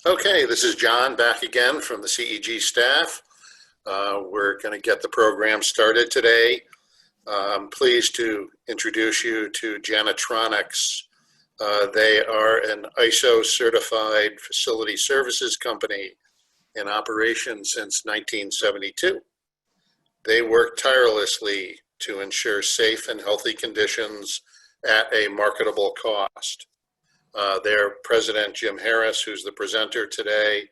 Okay, this is John back again from the CEG staff. We're going to get the program started today. I'm pleased to introduce you to Janitronics. They are an ISO certified facility services company in operation since 1972. They work tirelessly to ensure safe and healthy conditions at a marketable cost. Their president, Jim Harris, who's the presenter today,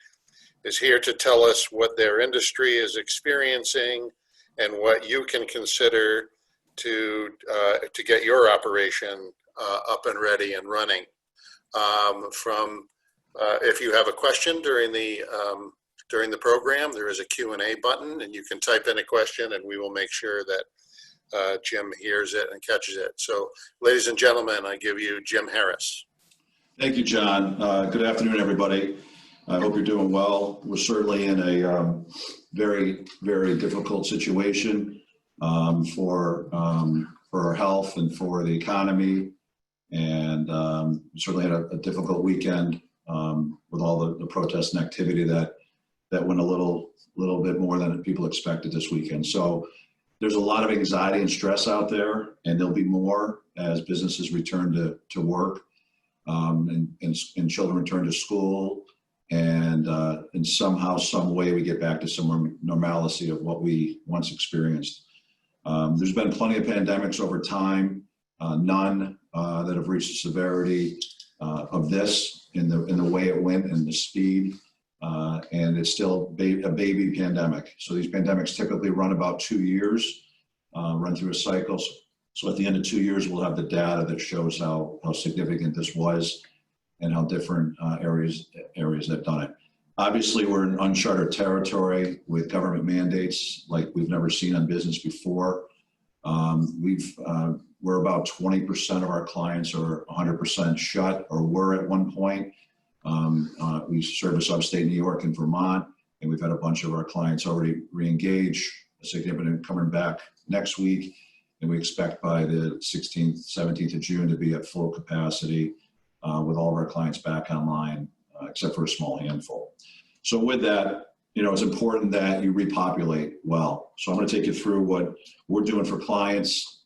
is here to tell us what their industry is experiencing and what you can consider to get your operation up and ready and running. If you have a question during the program, there is a Q&A button, and you can type in a question, and we will make sure that Jim hears it and catches it. So, ladies and gentlemen, I give you Jim Harris. Thank you, John. Good afternoon, everybody. I hope you're doing well. We're certainly in a very, very difficult situation for our health and for the economy. And we certainly had a difficult weekend with all the protests and activity that went a little bit more than people expected this weekend. So there's a lot of anxiety and stress out there, and there'll be more as businesses return to work. And children return to school, and somehow, some way, we get back to some normalcy of what we once experienced. There's been plenty of pandemics over time, none that have reached the severity of this in the way it went and the speed, and it's still a baby pandemic. So these pandemics typically run about 2 years, run through a cycle. So at the end of 2 years, we'll have the data that shows how significant this was and how different areas have done it. Obviously, we're in uncharted territory with government mandates like we've never seen on business before. We're about 20% of our clients are 100% shut, or were at one point. We service upstate New York and Vermont, and we've had a bunch of our clients already re-engage, a significant coming back next week. And we expect by the 16th, 17th of June to be at full capacity with all of our clients back online, except for a small handful. So with that, it's important that you repopulate well. So I'm going to take you through what we're doing for clients,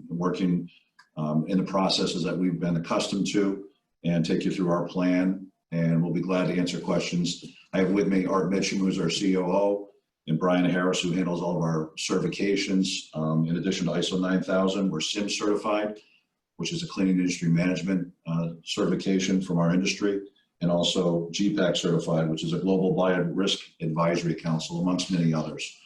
working in the processes that we've been accustomed to, and take you through our plan. And we'll be glad to answer questions. I have with me Art Mitchum, who's our COO, and Brian Harris, who handles all of our certifications. In addition to ISO 9000, we're SIM certified, which is a cleaning industry management certification from our industry, and also GPAC certified, which is a global biorisk advisory council, amongst many others.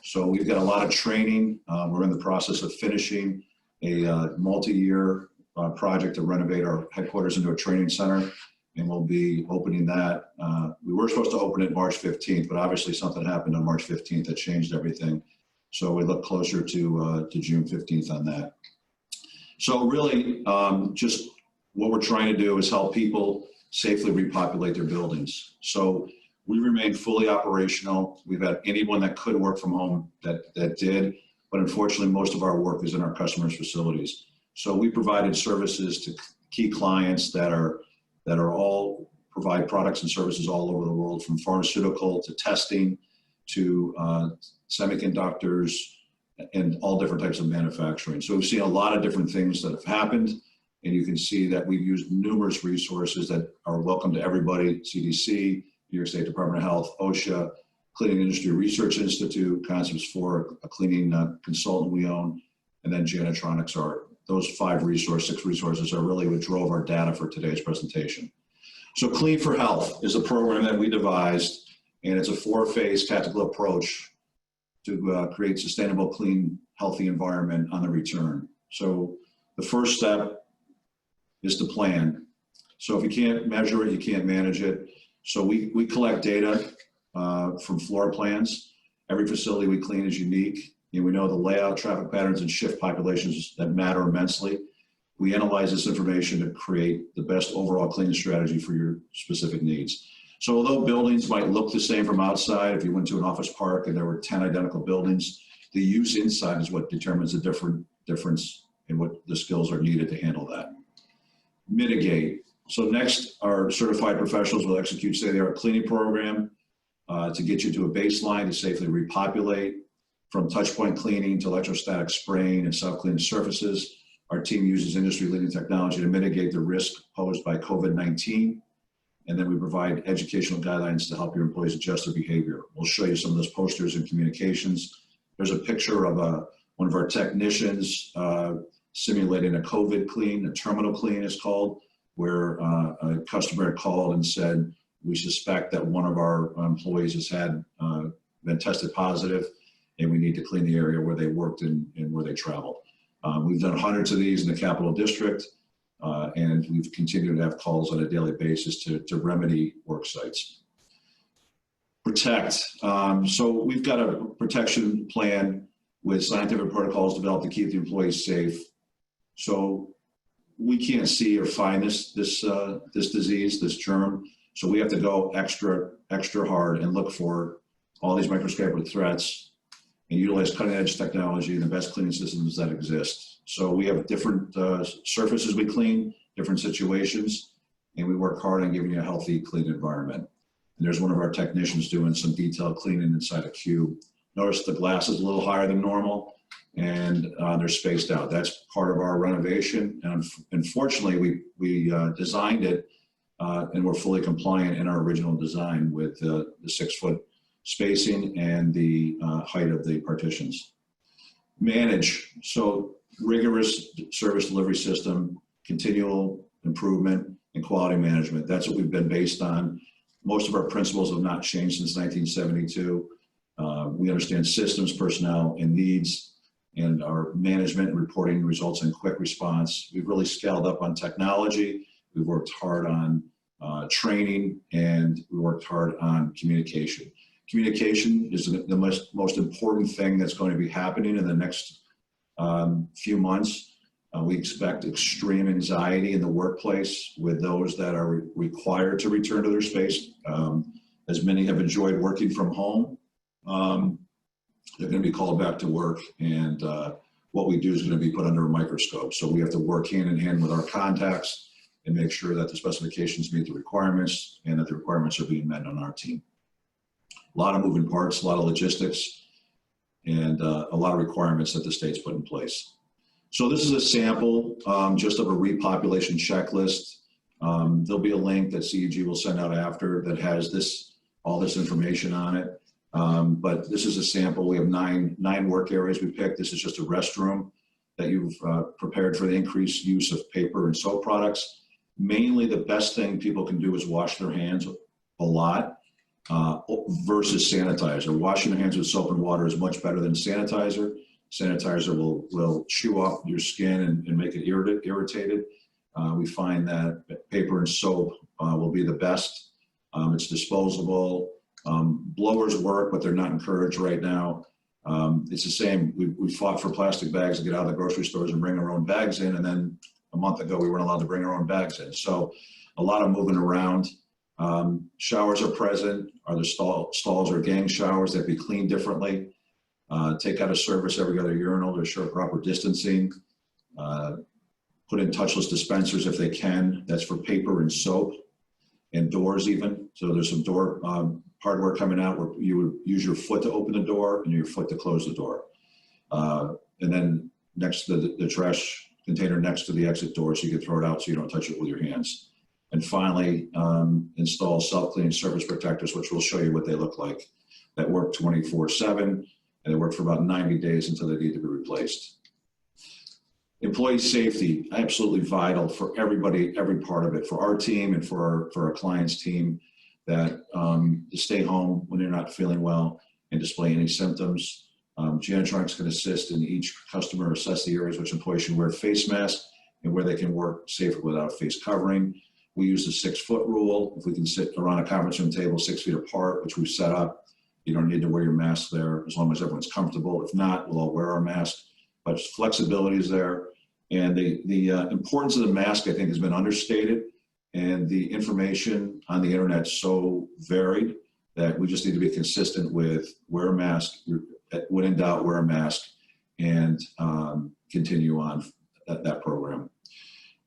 So we've got a lot of training. We're in the process of finishing a multi-year project to renovate our headquarters into a training center. And we'll be opening that. We were supposed to open it March 15th, but obviously something happened on March 15th that changed everything. So we look closer to June 15th on that. So really, just what we're trying to do is help people safely repopulate their buildings. So we remain fully operational. We've had anyone that could work from home that did, but unfortunately, most of our work is in our customers' facilities. So we provided services to key clients that are all provide products and services all over the world, from pharmaceutical to testing to semiconductors and all different types of manufacturing. So we've seen a lot of different things that have happened, and you can see that we've used numerous resources that are welcome to everybody: CDC, New York State Department of Health, OSHA, Cleaning Industry Research Institute, Concepts for a cleaning consultant we own, and then Janitronics. Those 6 resources are really what drove our data for today's presentation. So Clean for Health is a program that we devised, and it's a 4-phase tactical approach to create sustainable, clean, healthy environment on the return. So the first step is to plan. So if you can't measure it, you can't manage it. So we collect data from floor plans. Every facility we clean is unique. And we know the layout, traffic patterns, and shift populations that matter immensely. We analyze this information to create the best overall cleaning strategy for your specific needs. So although buildings might look the same from outside, if you went to an office park and there were 10 identical buildings, the use inside is what determines the difference in what the skills are needed to handle that. Mitigate. So next, our certified professionals will execute state-of-the-art cleaning program to get you to a baseline to safely repopulate. From touchpoint cleaning to electrostatic spraying and self-cleaning surfaces, our team uses industry-leading technology to mitigate the risk posed by COVID-19. And then we provide educational guidelines to help your employees adjust their behavior. We'll show you some of those posters and communications. There's a picture of one of our technicians simulating a COVID clean, a terminal clean is called, where a customer had called and said, we suspect that one of our employees has been tested positive, and we need to clean the area where they worked and where they traveled. We've done hundreds of these in the Capital District, and we've continued to have calls on a daily basis to remedy work sites. Protect. So we've got a protection plan with scientific protocols developed to keep the employees safe. So we can't see or find this disease, this germ. So we have to go extra hard and look for all these microscopic threats and utilize cutting-edge technology and the best cleaning systems that exist. So we have different surfaces we clean, different situations, and we work hard on giving you a healthy, clean environment. And there's one of our technicians doing some detailed cleaning inside a cube. Notice the glass is a little higher than normal, and they're spaced out. That's part of our renovation. And unfortunately, we designed it, and we're fully compliant in our original design with the 6-foot spacing and the height of the partitions. Manage. So rigorous service delivery system, continual improvement, and quality management. That's what we've been based on. Most of our principles have not changed since 1972. We understand systems, personnel, and needs, and our management and reporting results in quick response. We've really scaled up on technology. We've worked hard on training, and we worked hard on communication. Communication is the most important thing that's going to be happening in the next few months. We expect extreme anxiety in the workplace with those that are required to return to their space. As many have enjoyed working from home, they're going to be called back to work, and what we do is going to be put under a microscope. So we have to work hand in hand with our contacts and make sure that the specifications meet the requirements and that the requirements are being met on our team. A lot of moving parts, a lot of logistics, and a lot of requirements that the state's put in place. So this is a sample just of a repopulation checklist. There'll be a link that CEG will send out after that has all this information on it. But this is a sample. We have nine work areas we picked. This is just a restroom that you've prepared for the increased use of paper and soap products. Mainly the best thing people can do is wash their hands a lot versus sanitizer. Washing your hands with soap and water is much better than sanitizer. Sanitizer will chew off your skin and make it irritated. We find that paper and soap will be the best. It's disposable. Blowers work, but they're not encouraged right now. It's the same. We fought for plastic bags to get out of the grocery stores and bring our own bags in, and then a month ago we weren't allowed to bring our own bags in. So a lot of moving around. Showers are present. Are the stalls or gang showers that be cleaned differently? Take out of service every other urinal to ensure proper distancing. Put in touchless dispensers if they can. That's for paper and soap and doors even. So there's some door hardware coming out where you would use your foot to open the door and your foot to close the door. And then next to the trash container next to the exit door so you can throw it out so you don't touch it with your hands. And finally, install self-cleaning surface protectors, which we'll show you what they look like, that work 24/7, and they work for about 90 days until they need to be replaced. Employee safety, absolutely vital for everybody, every part of it, for our team and for our clients' team, that to stay home when they're not feeling well and display any symptoms. Janitronics can assist in each customer assess the areas which employees should wear face masks and where they can work safely without a face covering. We use the 6-foot rule. If we can sit around a conference room table 6 feet apart, which we've set up, you don't need to wear your mask there as long as everyone's comfortable. If not, we'll all wear our mask. But flexibility is there. And the importance of the mask, I think, has been understated. And the information on the internet is so varied that we just need to be consistent with wear a mask, when in doubt, wear a mask, and continue on that program.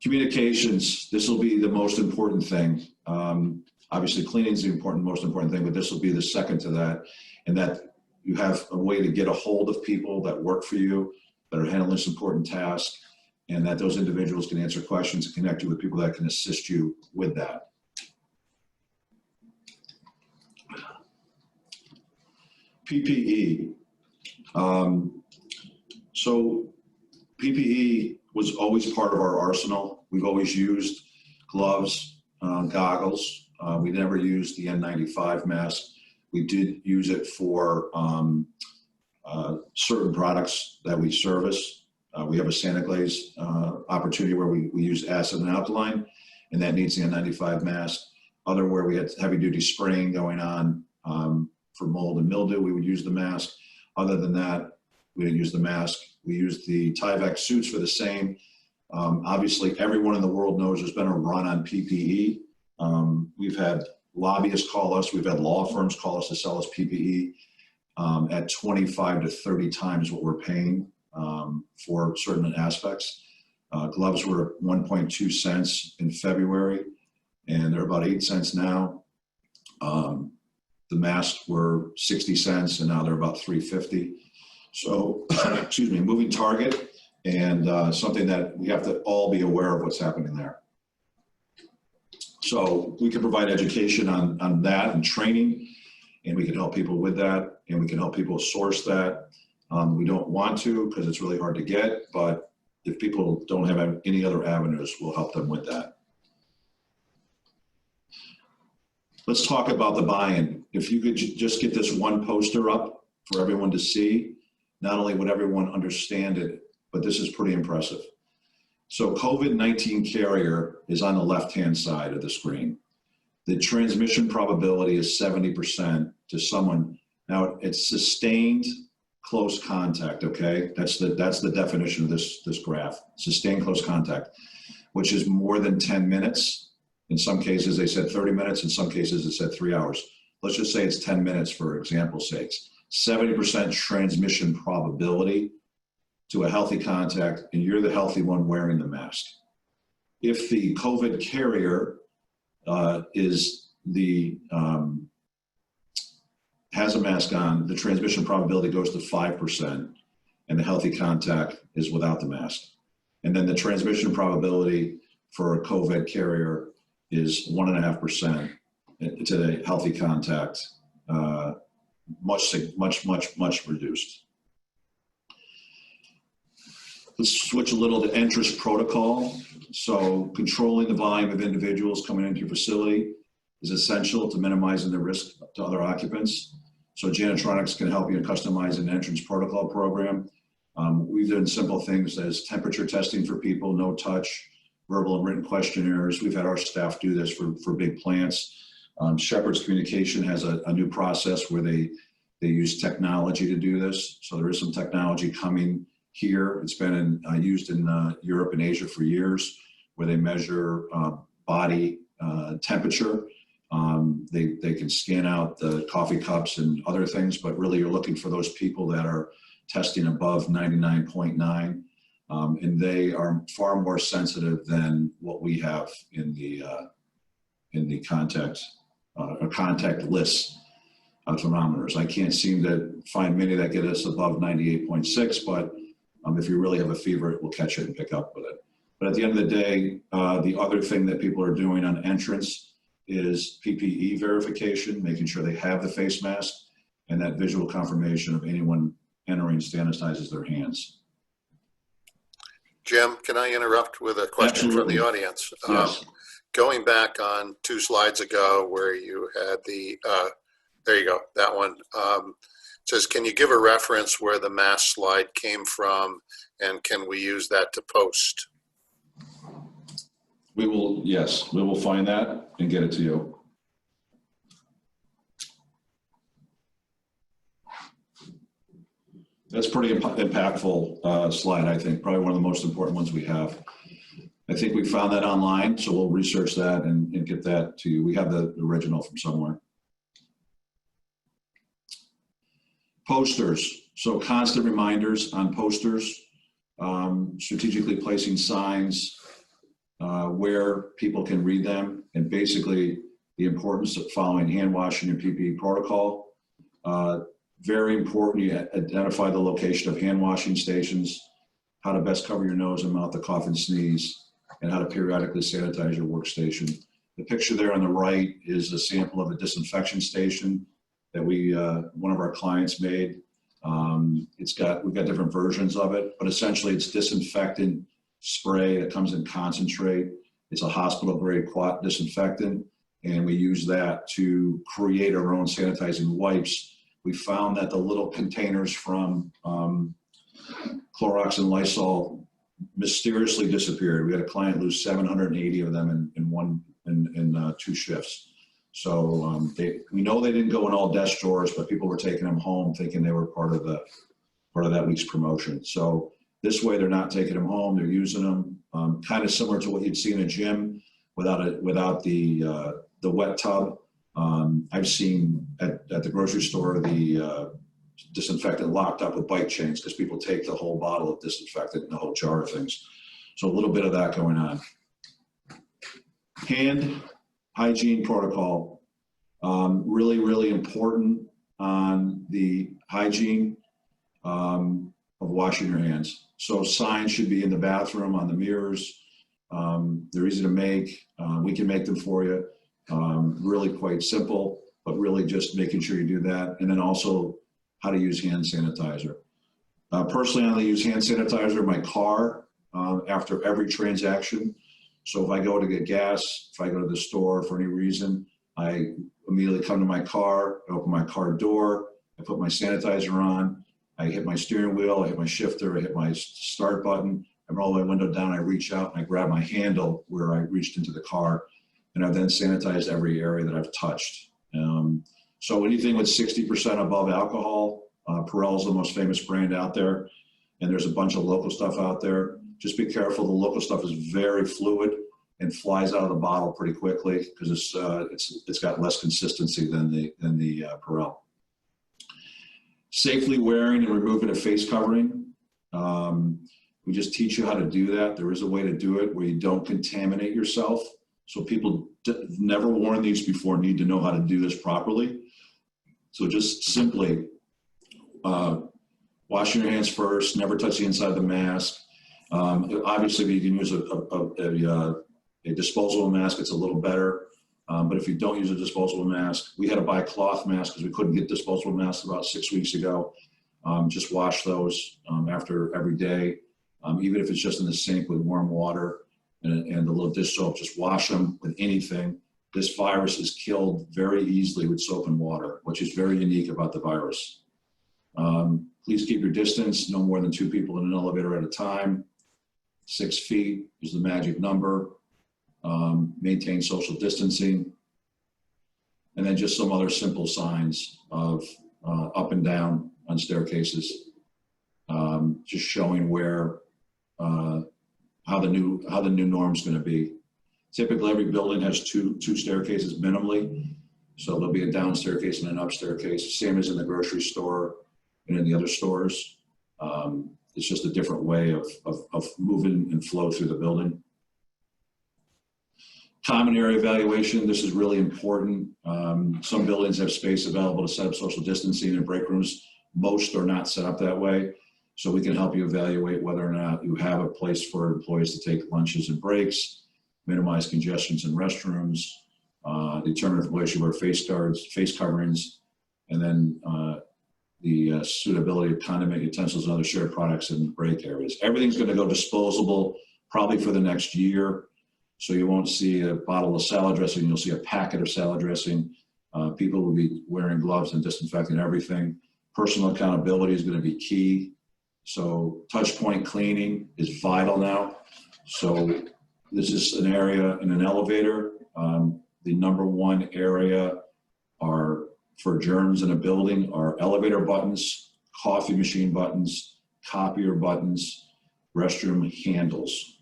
Communications, this will be the most important thing. Obviously cleaning is the most important thing, but this will be the second to that, and that you have a way to get a hold of people that work for you, that are handling this important task, and that those individuals can answer questions and connect you with people that can assist you with that. PPE. So PPE was always part of our arsenal. We've always used gloves, goggles. We never used the N95 mask. We did use it for certain products that we service. We have a Sanitization opportunity where we use acid and alkaline, and that needs the N95 mask. Other where we had heavy duty spraying going on for mold and mildew, we would use the mask. Other than that, we didn't use the mask. We used the Tyvek suits for the same. Obviously, everyone in the world knows there's been a run on PPE. We've had lobbyists call us, we've had law firms call us to sell us PPE at 25 to 30 times what we're paying for certain aspects. Gloves were 1.2 cents in February, and they're about 8 cents now. The masks were 60 cents, and now they're about 3.50. So, excuse me, moving target, and something that we have to all be aware of what's happening there. So we can provide education on that and training, and we can help people with that, and we can help people source that. We don't want to because it's really hard to get, but if people don't have any other avenues, we'll help them with that. Let's talk about the buy-in. If you could just get this one poster up for everyone to see, not only would everyone understand it, but this is pretty impressive. So COVID-19 carrier is on the left-hand side of the screen. The transmission probability is 70% to someone. Now it's sustained close contact, okay? That's the definition of this graph, sustained close contact, which is more than 10 minutes. In some cases, they said 30 minutes. In some cases, it said 3 hours. Let's just say it's 10 minutes for example's sakes. 70% transmission probability to a healthy contact, and you're the healthy one wearing the mask. If the COVID carrier has a mask on, the transmission probability goes to 5%, and the healthy contact is without the mask. And then the transmission probability for a COVID carrier is 1.5% to the healthy contact, much reduced. Let's switch a little to entrance protocol. So controlling the volume of individuals coming into your facility is essential to minimizing the risk to other occupants. So Janitronics can help you customize an entrance protocol program. We've done simple things as temperature testing for people, no touch, verbal and written questionnaires. We've had our staff do this for big plants. Shepherd's Communication has a new process where they use technology to do this. So there is some technology coming here. It's been used in Europe and Asia for years, where they measure body temperature. They can scan out the coffee cups and other things, but really you're looking for those people that are testing above 99.9, and they are far more sensitive than what we have in the contact or contactless thermometers. I can't seem to find many that get us above 98.6, but if you really have a fever, it will catch it and pick up with it. But at the end of the day, the other thing that people are doing on entrance is PPE verification, making sure they have the face mask, and that visual confirmation of anyone entering sanitizes their hands. Jim, can I interrupt with a question Absolutely. from the audience? Yes. Going back on 2 slides ago where you had the, there you go, that one. Says, can you give a reference where the mask slide came from, and can we use that to post? We will, yes, we will find that and get it to you. That's pretty impactful slide, I think. Probably one of the most important ones we have. I think we found that online, so we'll research that and get that to you. We have the original from somewhere. Posters. So constant reminders on posters, strategically placing signs, where people can read them, and basically the importance of following hand washing and PPE protocol. Very important, you identify the location of hand washing stations, how to best cover your nose and mouth to cough and sneeze, and how to periodically sanitize your workstation. The picture there on the right is a sample of a disinfection station that one of our clients made. We've got different versions of it, but essentially it's disinfectant spray that comes in concentrate. It's a hospital grade quat disinfectant, and we use that to create our own sanitizing wipes. We found that the little containers from Clorox and Lysol mysteriously disappeared. We had a client lose 780 of them in 2 shifts. So we know they didn't go in all desk drawers, but people were taking them home thinking they were part of that week's promotion. So this way, they're not taking them home; they're using them, kind of similar to what you'd see in a gym, without the wet tub. I've seen at the grocery store the disinfectant locked up with bike chains because people take the whole bottle of disinfectant and the whole jar of things. So a little bit of that going on. Hand hygiene protocol, really, really important on the hygiene of washing your hands. So signs should be in the bathroom, on the mirrors. They're easy to make. We can make them for you. Really quite simple, but really just making sure you do that. And then also how to use hand sanitizer. Personally, I only use hand sanitizer in my car after every transaction. So if I go to get gas, if I go to the store for any reason, I immediately come to my car, I open my car door, I put my sanitizer on, I hit my steering wheel, I hit my shifter, I hit my start button, I roll my window down, I reach out, and I grab my handle where I reached into the car, and I've then sanitized every area that I've touched. So anything with 60% above alcohol, Perel is the most famous brand out there, and there's a bunch of local stuff out there. Just be careful, the local stuff is very fluid and flies out of the bottle pretty quickly because it's got less consistency than the Perel. Safely wearing and removing a face covering. We just teach you how to do that. There is a way to do it where you don't contaminate yourself. So people never worn these before need to know how to do this properly. So just simply washing your hands first, never touch the inside of the mask. Obviously, you can use a disposable mask, it's a little better. But if you don't use a disposable mask, we had to buy cloth masks because we couldn't get disposable masks about 6 weeks ago. Just wash those after every day. Even if it's just in the sink with warm water and a little dish soap, just wash them with anything. This virus is killed very easily with soap and water, which is very unique about the virus. Please keep your distance, no more than 2 people in an elevator at a time. 6 feet is the magic number. Maintain social distancing. And then just some other simple signs of up and down on staircases, just showing where, how the new norm is going to be. Typically, every building has two staircases minimally. So there'll be a down staircase and an up staircase, same as in the grocery store and in the other stores. It's just a different way of moving and flow through the building. Common area evaluation, this is really important. Some buildings have space available to set up social distancing in break rooms. Most are not set up that way. So we can help you evaluate whether or not you have a place for employees to take lunches and breaks, minimize congestions in restrooms, determine if employees should wear face coverings, and then the suitability of condiment utensils and other shared products in break areas. Everything's going to go disposable probably for the next year. So you won't see a bottle of salad dressing, you'll see a packet of salad dressing. People will be wearing gloves and disinfecting everything. Personal accountability is going to be key. So touch point cleaning is vital now. So this is an area in an elevator. The number one area for germs in a building are elevator buttons, coffee machine buttons, copier buttons, restroom handles.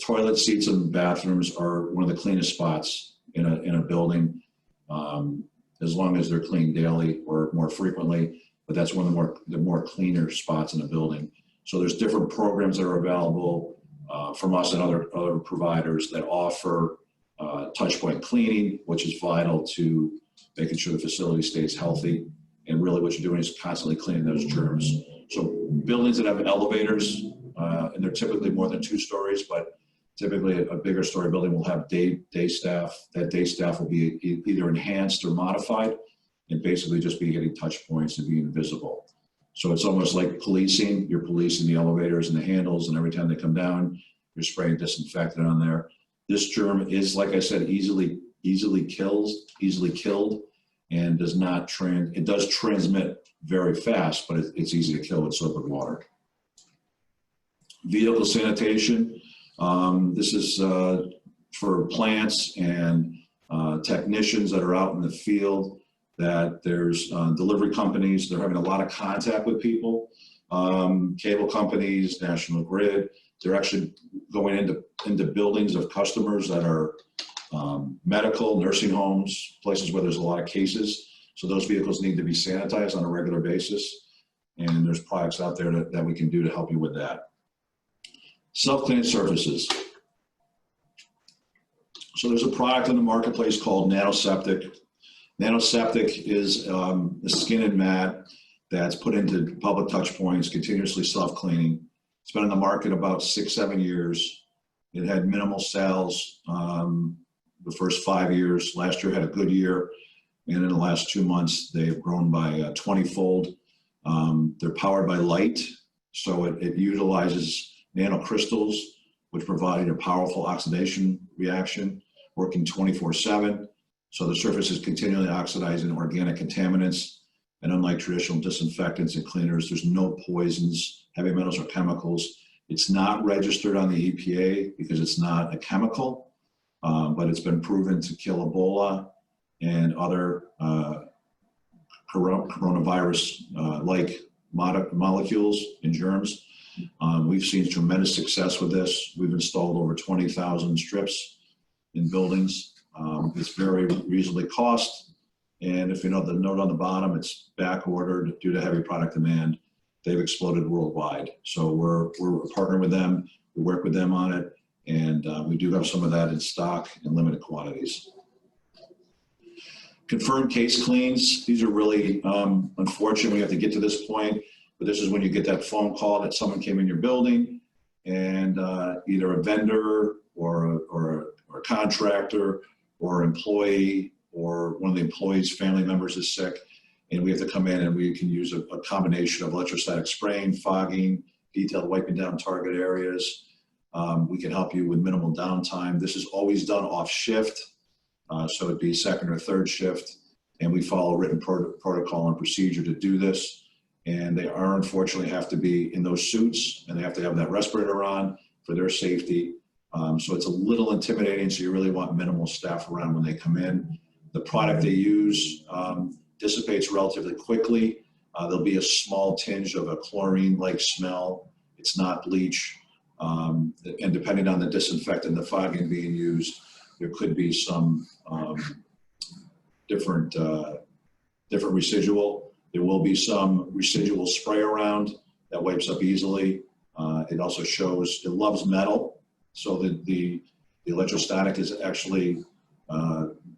Toilet seats and bathrooms are one of the cleanest spots in a building, as long as they're cleaned daily or more frequently, but that's one of the more cleaner spots in a building. So there's different programs that are available. from us and other providers that offer touch point cleaning, which is vital to making sure the facility stays healthy. And really what you're doing is constantly cleaning those germs. So buildings that have elevators, and they're typically more than 2 stories, but typically a bigger story building will have day staff. That day staff will be either enhanced or modified and basically just be getting touch points and being visible. So it's almost like policing. You're policing the elevators and the handles, and every time they come down, you're spraying disinfectant on there. This germ is, like I said, easily killed, and does not it does transmit very fast, but it's easy to kill with soap and water. Vehicle sanitation. This is for plants and technicians that are out in the field, that there's delivery companies. They're having a lot of contact with people, cable companies, National Grid. They're actually going into buildings of customers that are medical, nursing homes, places where there's a lot of cases. So those vehicles need to be sanitized on a regular basis. And there's products out there that we can do to help you with that. Self-cleaning surfaces. So there's a product in the marketplace called Nanoseptic. Nanoseptic is a skin and mat that's put into public touch points, continuously self-cleaning. It's been on the market about 6-7 years. It had minimal sales the first 5 years. Last year had a good year, and in the last 2 months they've grown by 20-fold. They're powered by light, so it utilizes nanocrystals, which provide a powerful oxidation reaction, working 24/7. So the surface is continually oxidizing organic contaminants. And unlike traditional disinfectants and cleaners, there's no poisons, heavy metals, or chemicals. It's not registered on the EPA because it's not a chemical, but it's been proven to kill Ebola and other coronavirus-like molecules and germs. We've seen tremendous success with this. We've installed over 20,000 strips in buildings. It's very reasonably cost. And if you know the note on the bottom, it's back ordered due to heavy product demand. They've exploded worldwide. So we're partnering with them. We work with them on it. And we do have some of that in stock in limited quantities. Confirmed case cleans. These are really unfortunate. We have to get to this point, but this is when you get that phone call that someone came in your building and either a vendor or a contractor or employee or one of the employees' family members is sick, and we have to come in and we can use a combination of electrostatic spraying, fogging, detailed wiping down target areas. We can help you with minimal downtime. This is always done off shift, so it'd be second or third shift, and we follow written protocol and procedure to do this. And they are unfortunately have to be in those suits, and they have to have that respirator on for their safety. So it's a little intimidating, so you really want minimal staff around when they come in. The product they use dissipates relatively quickly. There'll be a small tinge of a chlorine-like smell. It's not bleach. And depending on the disinfectant, the fogging being used, there could be some different residual. There will be some residual spray around that wipes up easily. It also shows, it loves metal. So the electrostatic is actually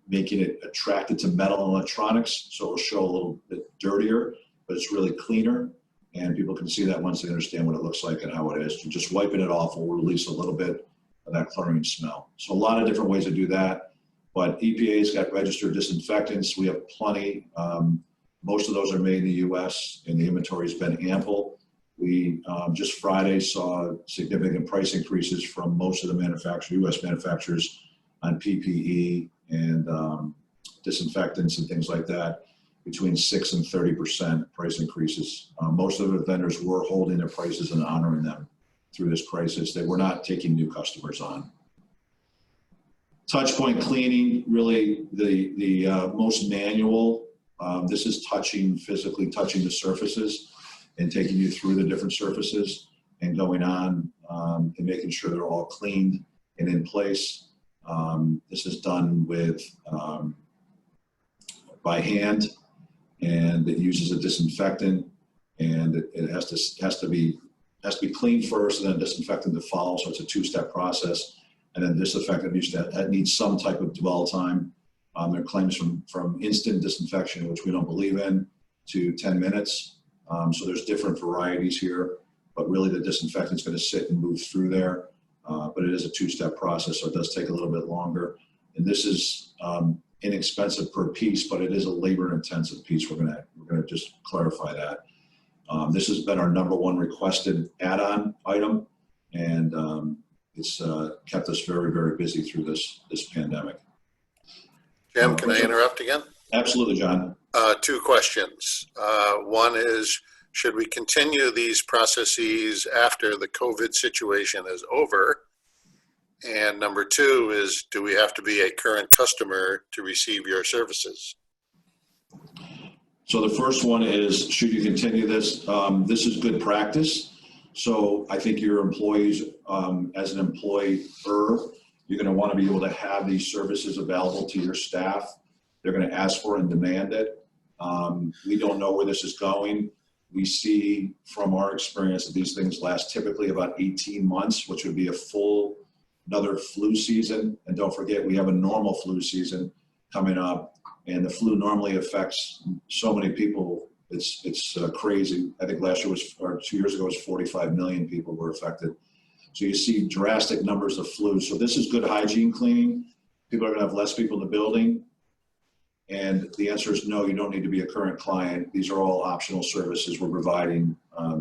making it attracted to metal and electronics. So it'll show a little bit dirtier, but it's really cleaner. And people can see that once they understand what it looks like and how it is. So just wiping it off will release a little bit of that chlorine smell. So a lot of different ways to do that. But EPA's got registered disinfectants. We have plenty. Most of those are made in the US, and the inventory has been ample. We just Friday saw significant price increases from most of the US manufacturers on PPE and disinfectants and things like that, between 6 and 30% price increases. Most of the vendors were holding their prices and honoring them through this crisis. They were not taking new customers on. Touch point cleaning, really the most manual. This is physically touching the surfaces and taking you through the different surfaces and going on and making sure they're all cleaned and in place. This is done with by hand, and it uses a disinfectant, and it has to be has to be cleaned first and then disinfected to follow. So it's a two-step process. And then disinfectant needs some type of dwell time. There are claims from instant disinfection, which we don't believe in, to 10 minutes. So there's different varieties here, but really the disinfectant is going to sit and move through there. But it is a two-step process, so it does take a little bit longer. And this is inexpensive per piece, but it is a labor-intensive piece. We're gonna just clarify that. This has been our #1 requested add-on item, and it's kept us very, very busy through this pandemic. Jim, can I interrupt again? Absolutely, John. 2 questions. One is, should we continue these processes after the COVID situation is over? And number 2 is, do we have to be a current customer to receive your services? So the first one is, should you continue this? This is good practice. So I think your employees, as an employer, you're going to want to be able to have these services available to your staff. They're going to ask for and demand it. We don't know where this is going. We see from our experience that these things last typically about 18 months, which would be another flu season. And don't forget, we have a normal flu season coming up, and the flu normally affects so many people. It's crazy. I think last year or 2 years ago was 45 million people were affected. So you see drastic numbers of flu. So this is good hygiene cleaning. People are going to have less people in the building. And the answer is no, you don't need to be a current client. These are all optional services we're providing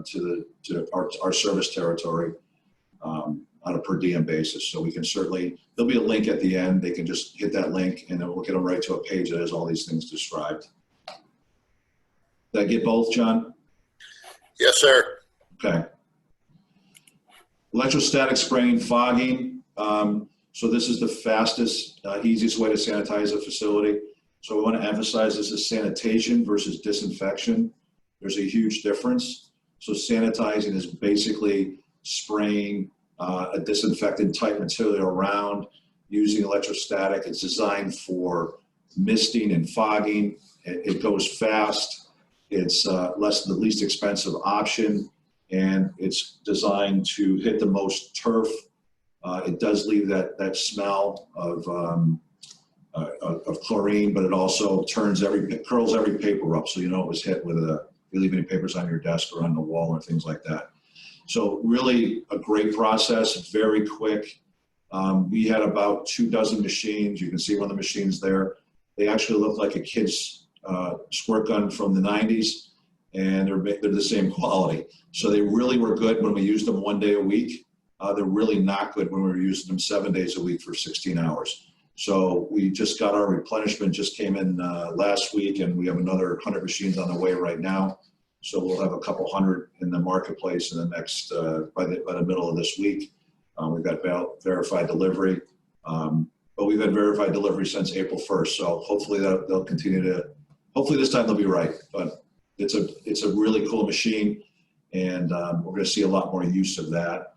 to our service territory on a per diem basis. So we can certainly, there'll be a link at the end. They can just hit that link and it will get them right to a page that has all these things described. Did I get both, John? Yes, sir. Okay. Electrostatic spraying, fogging. So this is the fastest, easiest way to sanitize a facility. So we want to emphasize this is sanitation versus disinfection. There's a huge difference. So sanitizing is basically spraying a disinfectant type material around using electrostatic. It's designed for misting and fogging. It goes fast. It's the least expensive option, and it's designed to hit the most turf. It does leave that smell of chlorine, but it also curls every paper up, so you know it was hit with if you leave any papers on your desk or on the wall or things like that. So really a great process, very quick. We had about 24 machines. You can see one of the machines there. They actually look like a kid's squirt gun from the 90s, and they're the same quality. So they really were good when we used them 1 day a week. They're really not good when we were using them 7 days a week for 16 hours. So we just got our replenishment, just came in last week, and we have another 100 machines on the way right now. So we'll have a couple hundred in the marketplace in the next, by the middle of this week. We've got verified delivery, but we've had verified delivery since April 1st. So hopefully they'll continue to, hopefully this time they'll be right, but it's a really cool machine, and we're gonna see a lot more use of that.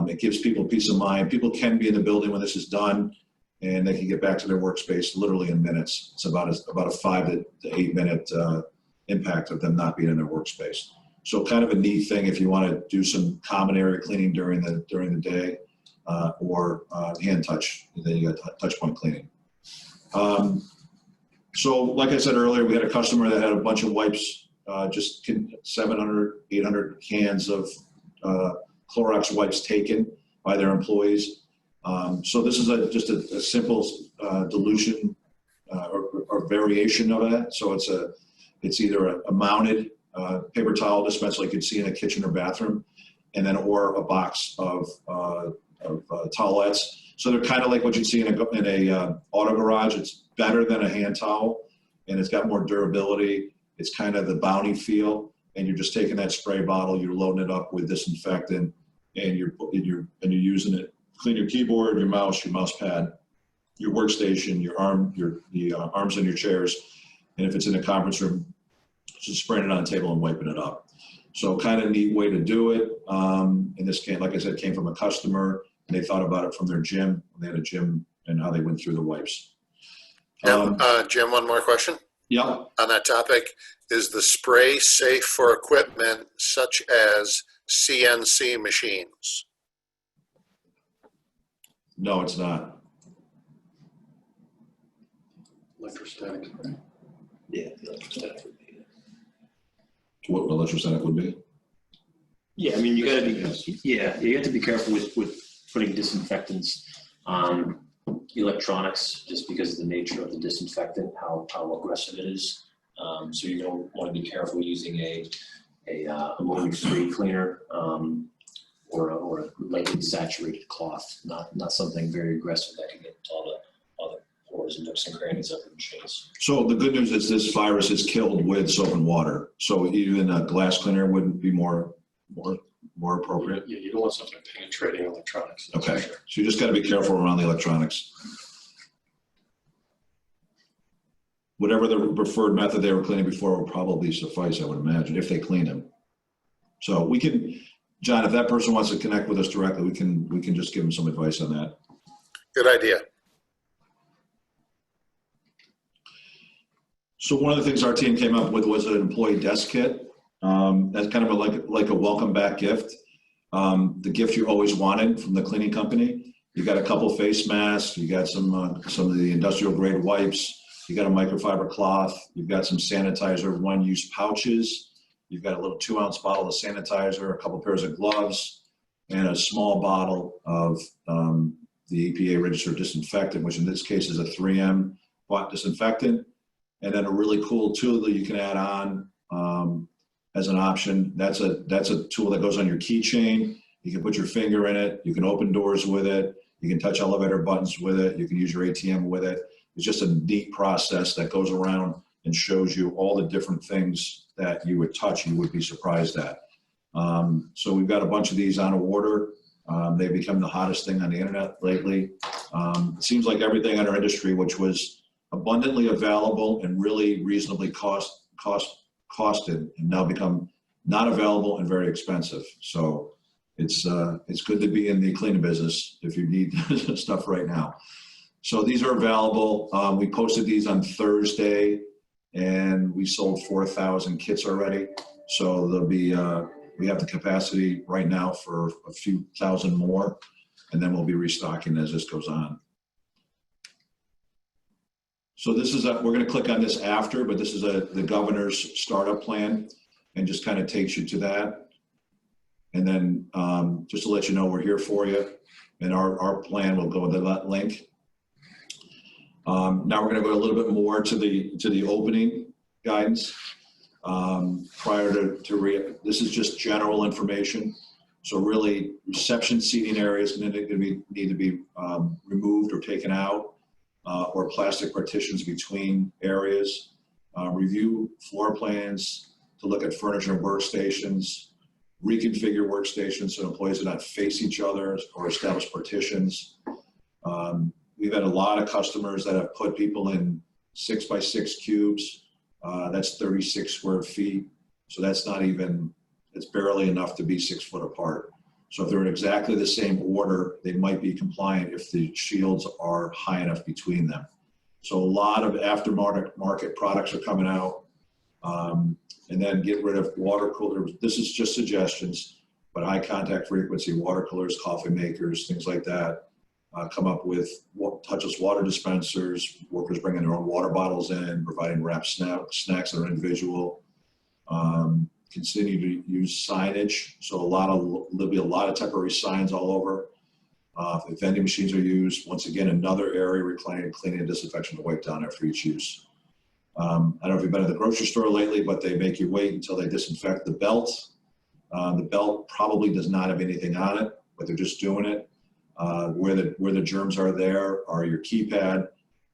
It gives people peace of mind. People can be in the building when this is done, and they can get back to their workspace literally in minutes. It's about a 5 to 8 minute impact of them not being in their workspace. So kind of a neat thing if you want to do some common area cleaning during the day, or hand touch, then you got touch point cleaning. So like I said earlier, we had a customer that had a bunch of wipes, just 700, 800 cans of Clorox wipes taken by their employees. So this is just a simple dilution or variation of that. So it's either a mounted paper towel dispenser like you'd see in a kitchen or bathroom, and then or a box of towelettes. So they're kind of like what you'd see in a auto garage. It's better than a hand towel, and it's got more durability. It's kind of the Bounty feel, and you're just taking that spray bottle, you're loading it up with disinfectant, and you're using it. Clean your keyboard, your mouse pad, your workstation, the arms on your chairs, and if it's in a conference room, just spraying it on the table and wiping it up. So kind of neat way to do it. And this like I said, came from a customer, and they thought about it from their gym. They had a gym and how they went through the wipes. Jim, one more question. Yeah. On that topic, is the spray safe for equipment such as CNC machines? No, it's not. Electrostatic. Yeah, the electrostatic would be it. What electrostatic would be? Yeah, I mean, you gotta be, Yes. yeah, you have to be careful with putting disinfectants on electronics just because of the nature of the disinfectant, how aggressive it is. So you don't want to be careful using a ammonia-free cleaner or a lightly saturated cloth, not something very aggressive that can get into all the other pores and nooks and crannies of the machines. So the good news is this virus is killed with soap and water. So even a glass cleaner wouldn't be more appropriate. Yeah, you don't want something penetrating electronics. Okay, Sure. so you just got to be careful around the electronics. Whatever the preferred method they were cleaning before would probably suffice, I would imagine, if they clean them. So we can, John, if that person wants to connect with us directly, we can just give them some advice on that. Good idea. So one of the things our team came up with was an employee desk kit. That's kind of like a welcome back gift. The gift you always wanted from the cleaning company. You got a couple face masks. You got some of the industrial grade wipes. You got a microfiber cloth. You've got some sanitizer one-use pouches. You've got a little 2-ounce bottle of sanitizer, a couple pairs of gloves, and a small bottle of the EPA registered disinfectant, which in this case is a 3M disinfectant. And then a really cool tool that you can add on as an option. That's a tool that goes on your keychain. You can put your finger in it. You can open doors with it. You can touch elevator buttons with it. You can use your ATM with it. It's just a neat process that goes around and shows you all the different things that you would touch and you would be surprised at. So we've got a bunch of these on order. They've become the hottest thing on the internet lately. It seems like everything in our industry, which was abundantly available and really reasonably costed, and now become not available and very expensive. So it's good to be in the cleaning business if you need stuff right now. So these are available. We posted these on Thursday, and we sold 4,000 kits already. So there'll be we have the capacity right now for a few thousand more, and then we'll be restocking as this goes on. So this is we're going to click on this after, but this is the governor's startup plan, and just kind of takes you to that. And then just to let you know, we're here for you, and our plan will go to that link. Now we're going to go a little bit more to the opening guidance. Prior to this is just general information. So really, reception seating areas need to be removed or taken out, or plastic partitions between areas. Review floor plans to look at furniture and workstations. Reconfigure workstations so employees do not face each other, or establish partitions. We've had a lot of customers that have put people in 6x6 cubes. That's 36 square feet. So that's not even, it's barely enough to be 6 foot apart. So if they're in exactly the same order, they might be compliant if the shields are high enough between them. So a lot of aftermarket products are coming out. And then get rid of water coolers. This is just suggestions, but high contact frequency water coolers, coffee makers, things like that. Come up with touchless water dispensers, workers bringing their own water bottles in, providing wrapped snacks that are individual. Continue to use signage. So there'll be a lot of temporary signs all over. If vending machines are used, once again, another area requiring cleaning and disinfection to wipe down after each use. I don't know if you've been to the grocery store lately, but they make you wait until they disinfect the belt. The belt probably does not have anything on it, but they're just doing it. Where the germs are there are your keypad,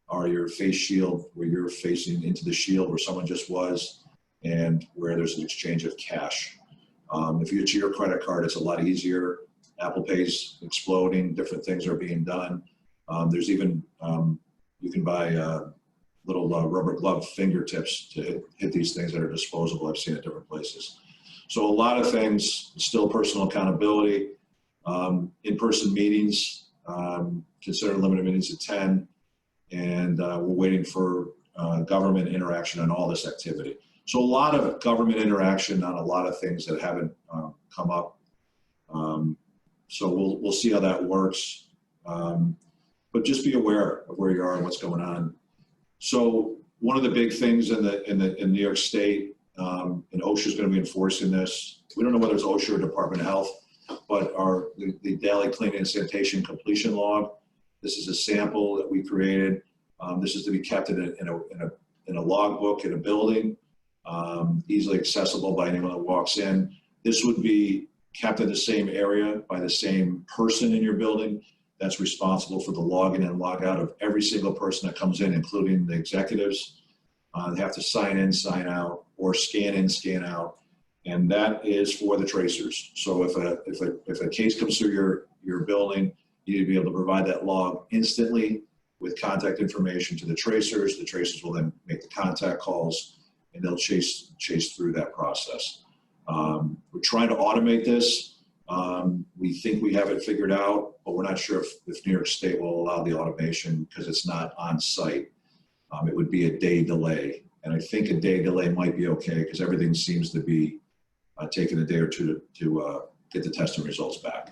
are your face shield, where you're facing into the shield where someone just was, and where there's an exchange of cash. If you get your credit card, it's a lot easier. Apple Pay's exploding, different things are being done. There's even, you can buy little rubber glove fingertips to hit these things that are disposable. I've seen at different places. So a lot of things, still personal accountability. In-person meetings, consider limited meetings to 10, and we're waiting for government interaction on all this activity. So a lot of government interaction on a lot of things that haven't come up So we'll see how that works. But just be aware of where you are and what's going on. So one of the big things in New York State, and OSHA is going to be enforcing this. We don't know whether it's OSHA or Department of Health, but the daily cleaning and sanitation completion log. This is a sample that we created. This is to be kept in a log book in a building, easily accessible by anyone that walks in. This would be kept in the same area by the same person in your building that's responsible for the login and log out of every single person that comes in, including the executives. They have to sign in, sign out, or scan in, scan out, and that is for the tracers. So if a case comes through your building, you need to be able to provide that log instantly with contact information to the tracers. The tracers will then make the contact calls, and they'll chase through that process. We're trying to automate this. We think we have it figured out, but we're not sure if New York State will allow the automation because it's not on site. It would be a day delay, and I think a day delay might be okay because everything seems to be taking a day or two to get the testing results back.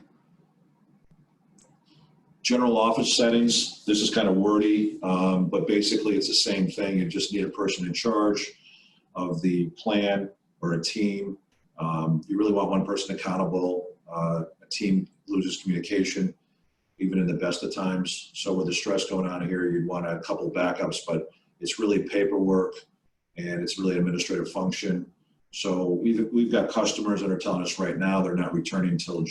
General office settings, this is kind of wordy, but basically it's the same thing. You just need a person in charge of the plan or a team. You really want one person accountable. A team loses communication, even in the best of times. So with the stress going on here, you'd want a couple backups, but it's really paperwork and it's really administrative function. So we've got customers that are telling us right now they're not returning until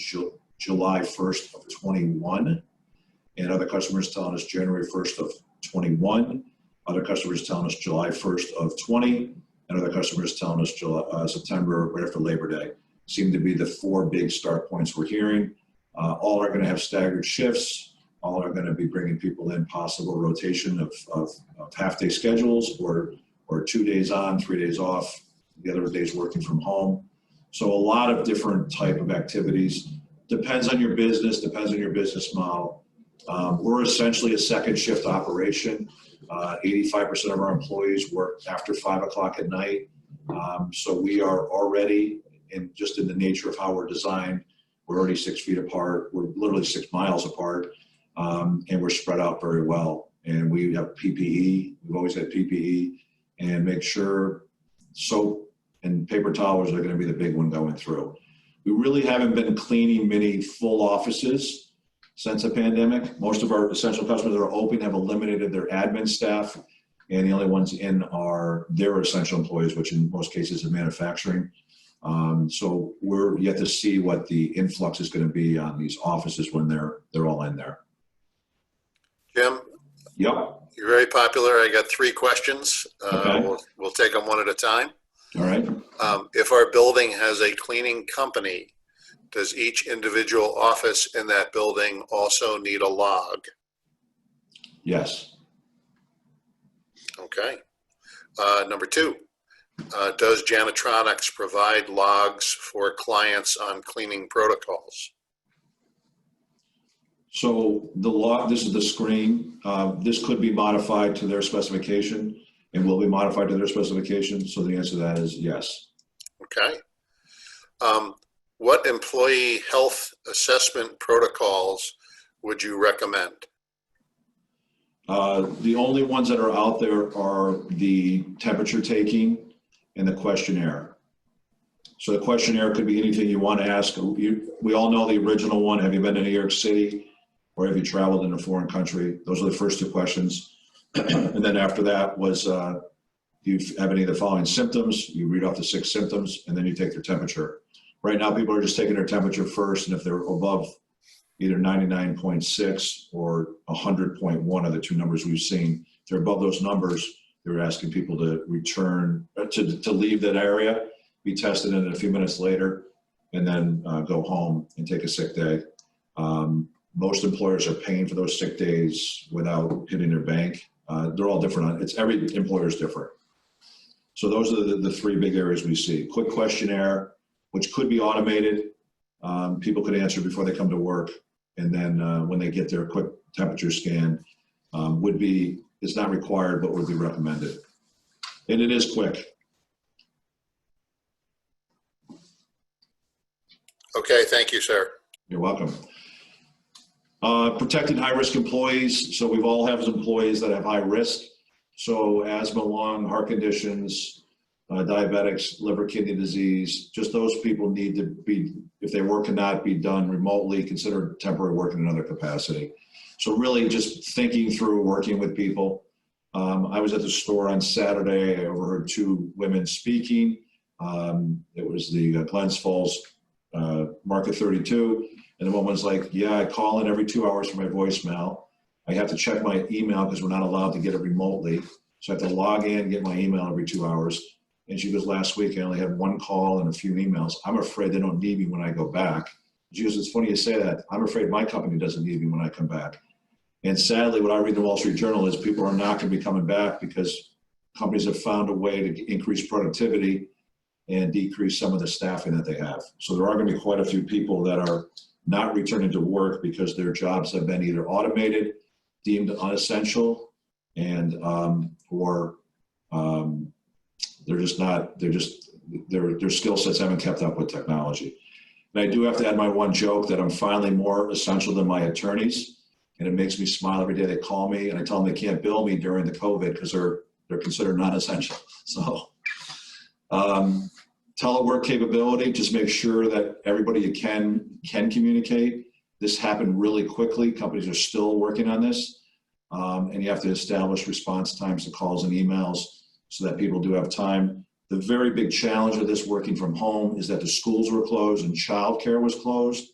July 1st of 21. And other customers telling us January 1st of 21. Other customers telling us July 1st of 20. And other customers telling us September, right after Labor Day. Seem to be the four big start points we're hearing. All are going to have staggered shifts. All are going to be bringing people in, possible rotation of half-day schedules or 2 days on, 3 days off, the other days working from home. So a lot of different type of activities. Depends on your business, depends on your business model. We're essentially a second shift operation. 85% of our employees work after 5 o'clock at night. So we are already, just in the nature of how we're designed, we're already 6 feet apart. We're literally 6 miles apart, and we're spread out very well. And we have PPE. We've always had PPE, and make sure soap and paper towels are going to be the big one going through. We really haven't been cleaning many full offices since the pandemic. Most of our essential customers that are open have eliminated their admin staff, and the only ones in are their essential employees, which in most cases is manufacturing. So we're yet to see what the influx is going to be on these offices when they're all in there. Jim? Yep. You're very popular. I got 3 questions. Okay. We'll take them one at a time. All right. If our building has a cleaning company, does each individual office in that building also need a log? Yes. Okay. Number 2, does Janitronics provide logs for clients on cleaning protocols? So the log, this is the screen. This could be modified to their specification and will be modified to their specification. So the answer to that is yes. Okay. What employee health assessment protocols would you recommend? The only ones that are out there are the temperature taking and the questionnaire. So the questionnaire could be anything you want to ask. We all know the original one. Have you been to New York City, or have you traveled in a foreign country? Those are the first 2 questions. And then after that was, do you have any of the following symptoms? You read off the 6 symptoms, and then you take their temperature. Right now, people are just taking their temperature first, and if they're above either 99.6 or 100.1 are the 2 numbers we've seen, if they're above those numbers, they're asking people to return, to leave that area, be tested, and then a few minutes later, and then go home and take a sick day. Most employers are paying for those sick days without hitting their bank. They're all different. Every employer is different. So those are the 3 big areas we see. Quick questionnaire, which could be automated. People could answer before they come to work. And then when they get their quick temperature scan, it's not required, but would be recommended. And it is quick. Okay, thank you, sir. You're welcome. Protecting high-risk employees. So we've all have employees that have high risk. So asthma, lung, heart conditions, diabetics, liver, kidney disease, just those people need to be, if their work cannot be done remotely, consider temporary work in another capacity. So really just thinking through working with people. I was at the store on Saturday. I overheard two women speaking. It was the Glens Falls Market 32. And the woman's like, yeah, I call in every 2 hours for my voicemail. I have to check my email because we're not allowed to get it remotely. So I have to log in, get my email every 2 hours. And she goes, last week I only had one call and a few emails. I'm afraid they don't need me when I go back. She goes, it's funny you say that. I'm afraid my company doesn't need me when I come back. And sadly, what I read in the Wall Street Journal is people are not going to be coming back because companies have found a way to increase productivity and decrease some of the staffing that they have. So there are going to be quite a few people that are not returning to work because their jobs have been either automated, deemed unessential, and they're just not, their skill sets haven't kept up with technology. And I do have to add my one joke that I'm finally more essential than my attorneys, and it makes me smile every day. They call me and I tell them they can't bill me during the COVID because they're considered non-essential. So telework capability, just make sure that everybody you can communicate. This happened really quickly. Companies are still working on this. And you have to establish response times to calls and emails so that people do have time. The very big challenge of this working from home is that the schools were closed and childcare was closed.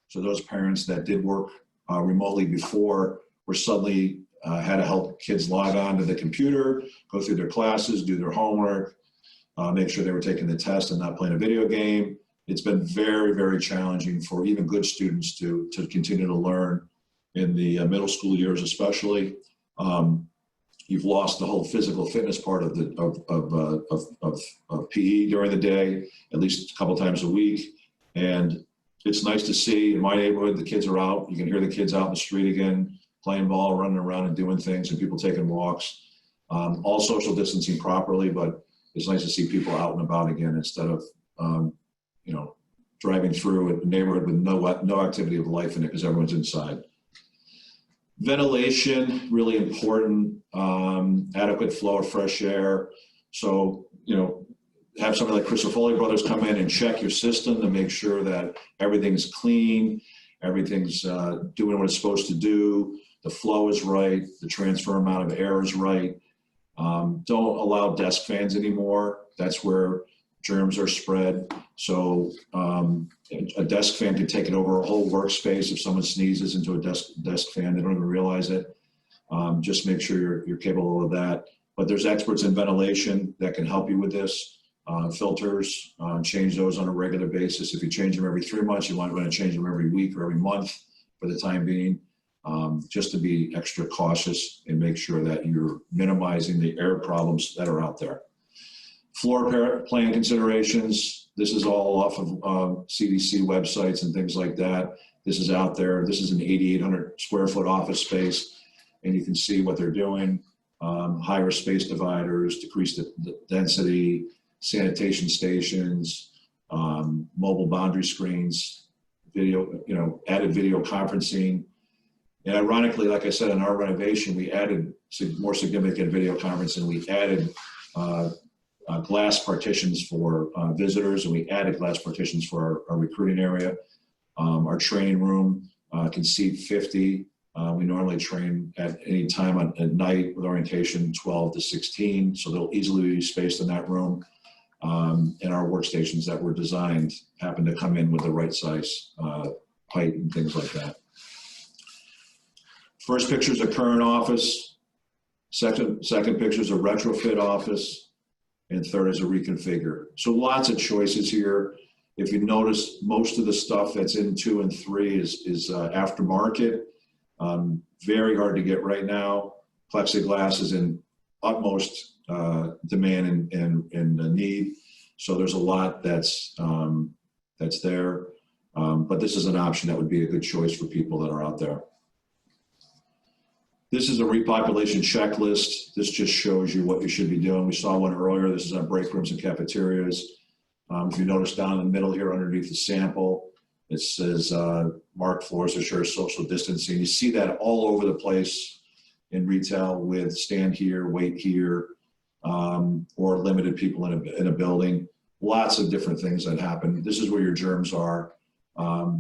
So those parents that did work remotely before were suddenly had to help kids log on to the computer, go through their classes, do their homework, make sure they were taking the test and not playing a video game. It's been very, very challenging for even good students to continue to learn in the middle school years, especially. You've lost the whole physical fitness part of PE during the day, at least a couple times a week. And it's nice to see in my neighborhood, the kids are out. You can hear the kids out in the street again, playing ball, running around and doing things, and people taking walks. All social distancing properly, but it's nice to see people out and about again instead of, driving through a neighborhood with no activity of life in it because everyone's inside. Ventilation, really important, adequate flow of fresh air. So, have somebody like Chris Foley Brothers come in and check your system to make sure that everything's clean, everything's doing what it's supposed to do, the flow is right, the transfer amount of air is right. Don't allow desk fans anymore. That's where germs are spread. So a desk fan can take it over a whole workspace. If someone sneezes into a desk fan, they don't even realize it. Just make sure you're capable of that. But there's experts in ventilation that can help you with this. Filters, change those on a regular basis. If you change them every 3 months, you want to change them every week or every month for the time being. Just to be extra cautious and make sure that you're minimizing the air problems that are out there. Floor plan considerations, this is all off of CDC websites and things like that. This is out there. This is an 8,800 square foot office space, and you can see what they're doing. Higher space dividers, decrease the density, sanitation stations, mobile boundary screens, video, added video conferencing. And ironically, like I said, in our renovation, we added more significant video conferencing. We added glass partitions for visitors, and we added glass partitions for our recruiting area. Our training room can seat 50. We normally train at any time at night with orientation 12 to 16, so they'll easily be spaced in that room. And our workstations that were designed happen to come in with the right size height and things like that. First picture is a current office. Second picture is a retrofit office. And third is a reconfigure. So lots of choices here. If you notice, most of the stuff that's in 2 and 3 is aftermarket. Very hard to get right now. Plexiglass is in utmost demand and need. So there's a lot that's there. But this is an option that would be a good choice for people that are out there. This is a repopulation checklist. This just shows you what you should be doing. We saw one earlier. This is on break rooms and cafeterias. If you notice down in the middle here underneath the sample, It says marked floors ensure social distancing. You see that all over the place in retail with stand here, wait here, or limited people in a building. Lots of different things that happen. This is where your germs are.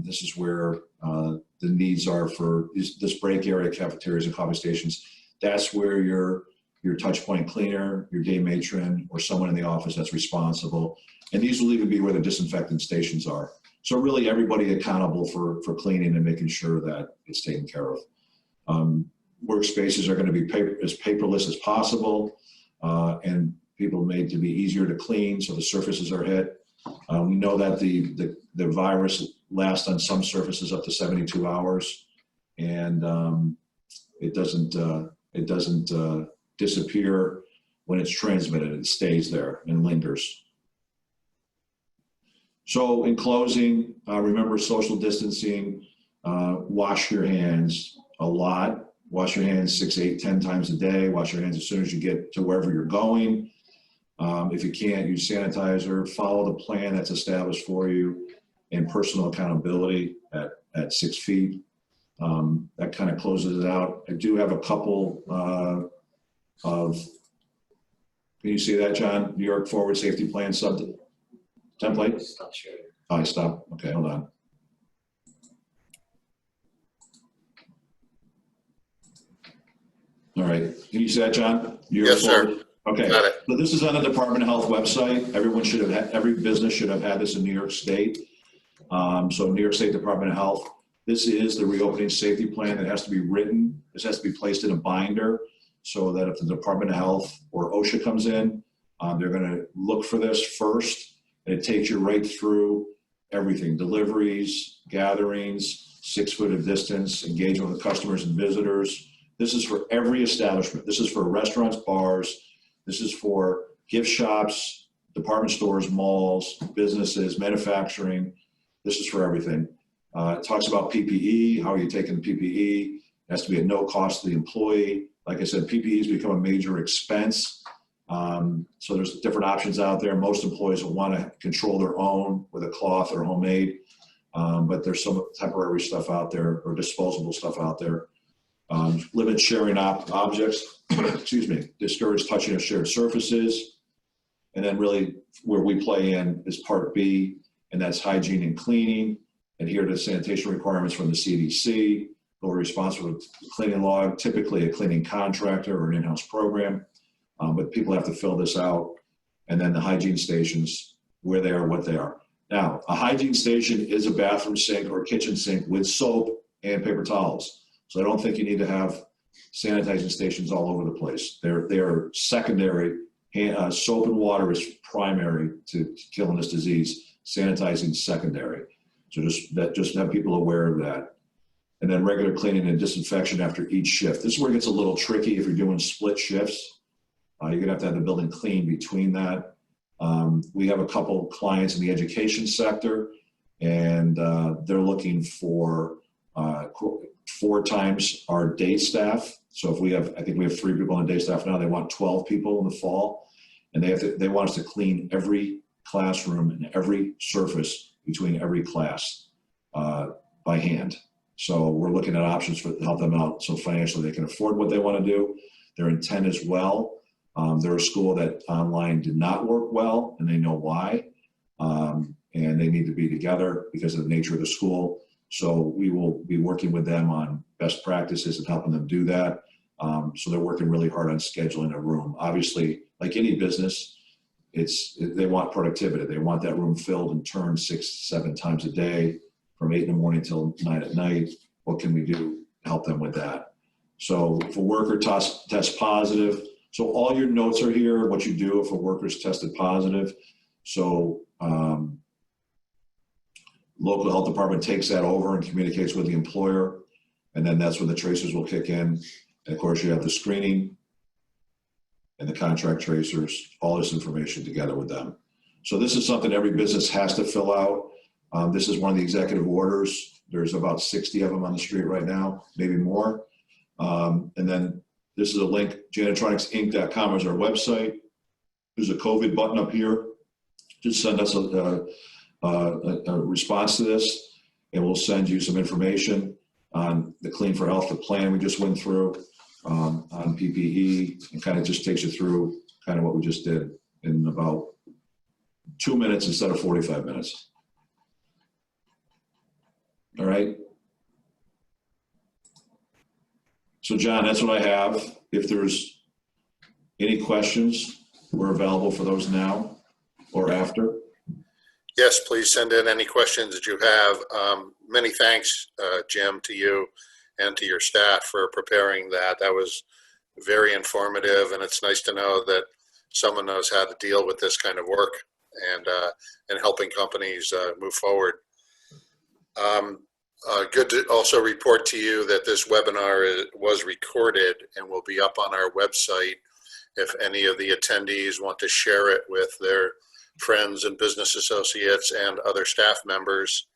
This is where the needs are for this break area, cafeterias and coffee stations. That's where your touch point cleaner, your day matron, or someone in the office that's responsible. And these will even be where the disinfectant stations are. So really everybody accountable for cleaning and making sure that it's taken care of. Workspaces are going to be as paperless as possible, and people made to be easier to clean so the surfaces are hit. We know that the virus lasts on some surfaces up to 72 hours, and it doesn't disappear when it's transmitted. It stays there and lingers. So in closing, remember social distancing, wash your hands a lot. Wash your hands 6, 8, 10 times a day. Wash your hands as soon as you get to wherever you're going. If you can't, use sanitizer. Follow the plan that's established for you, and personal accountability at 6 feet. That kind of closes it out. I do have a couple of, can you see that, John? New York Forward Safety Plan template? Stop sharing. Oh, I stopped. Okay, hold on. All right, can you see that, John? Yes, sir. Okay, Got it. so this is on the Department of Health website. Everyone should have, every business should have had this in New York State. So New York State Department of Health, this is the reopening safety plan that has to be written. This has to be placed in a binder so that if the Department of Health or OSHA comes in, they're gonna look for this first. And it takes you right through everything, deliveries, gatherings, 6 foot of distance, engagement with customers and visitors. This is for every establishment. This is for restaurants, bars. This is for gift shops, department stores, malls, businesses, manufacturing. This is for everything. It talks about PPE. How are you taking the PPE? It has to be at no cost to the employee. Like I said, PPE has become a major expense. So there's different options out there. Most employees will want to control their own with a cloth or homemade, but there's some temporary stuff out there or disposable stuff out there. Limit sharing objects, excuse me, discourage touching of shared surfaces. And then really where we play in is part B, and that's hygiene and cleaning. Adhere to sanitation requirements from the CDC. Who are responsible for cleaning log, typically a cleaning contractor or an in-house program. But people have to fill this out. And then the hygiene stations, where they are, what they are. Now, a hygiene station is a bathroom sink or kitchen sink with soap and paper towels. So I don't think you need to have sanitizing stations all over the place. They are secondary. Soap and water is primary to killing this disease. Sanitizing is secondary. So just have people aware of that. And then regular cleaning and disinfection after each shift. This is where it gets a little tricky if you're doing split shifts. You're gonna have to have the building clean between that. We have a couple clients in the education sector, and they're looking for 4 times our day staff. So if we have, I think we have 3 people on day staff now, they want 12 people in the fall. And they want us to clean every classroom and every surface between every class by hand. So we're looking at options to help them out so financially they can afford what they want to do. Their intent as well. They're a school that online did not work well, and they know why. And they need to be together because of the nature of the school. So we will be working with them on best practices and helping them do that. So they're working really hard on scheduling a room. Obviously, like any business, they want productivity. They want that room filled and turned 6, 7 times a day from 8 in the morning till 9 at night. What can we do to help them with that? So if a worker tests positive, so all your notes are here, what you do if a worker's tested positive. So local health department takes that over and communicates with the employer. And then that's when the tracers will kick in. And of course you have the screening and the contract tracers, all this information together with them. So this is something every business has to fill out. This is one of the executive orders. There's about 60 of them on the street right now, maybe more. And then this is a link, janitronicsinc.com is our website. There's a COVID button up here. Just send us a response to this. and we'll send you some information on the Clean for Health, the plan we just went through, on PPE, and kind of just takes you through kind of what we just did in about 2 minutes instead of 45 minutes. All right. So John, that's what I have. If there's any questions, we're available for those now or after. Yes, please send in any questions that you have. Many thanks, Jim, to you and to your staff for preparing that. That was very informative, and it's nice to know that someone knows how to deal with this kind of work and helping companies move forward. Good to also report to you that this webinar was recorded and will be up on our website if any of the attendees want to share it with their friends and business associates and other staff members.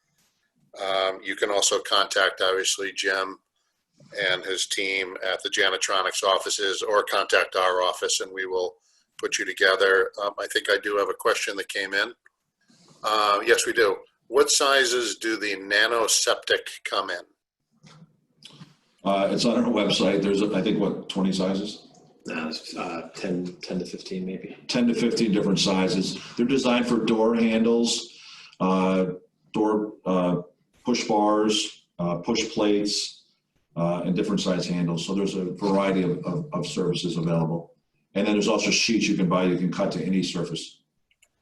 You can also contact, obviously, Jim and his team at the Janitronics offices, or contact our office and we will put you together. I think I do have a question that came in. Yes, we do. What sizes do the nanoseptic come in? It's on our website. There's, I think, what, 20 sizes? 10 to 15 maybe. 10 to 15 different sizes. They're designed for door handles, door push bars, push plates, and different size handles. So there's a variety of surfaces available. And then there's also sheets you can buy. You can cut to any surface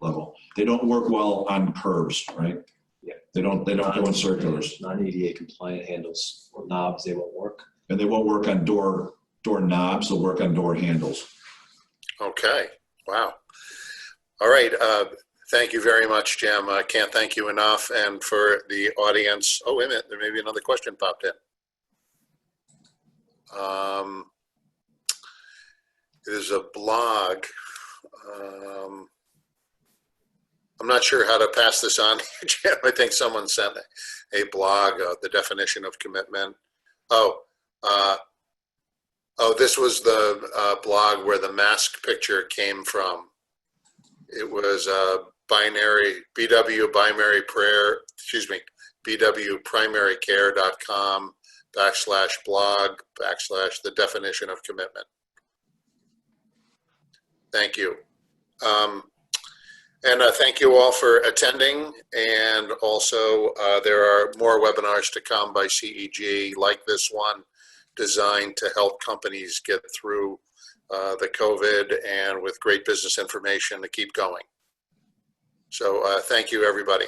level. They don't work well on curves, right? Yeah. They don't go in circulars. Non-ADA compliant handles or knobs, they won't work. And they won't work on door knobs. They'll work on door handles. Okay. Wow. All right. Thank you very much, Jim. I can't thank you enough. And for the audience, oh, wait a minute, there may be another question popped in. There's a blog. I'm not sure how to pass this on, Jim. I think someone sent a blog, the definition of commitment. This was the blog where the mask picture came from. It was bwprimarycare.com/blog/the definition of commitment. Thank you. And thank you all for attending. And also there are more webinars to come by CEG like this one, designed to help companies get through the COVID and with great business information to keep going. So thank you, everybody.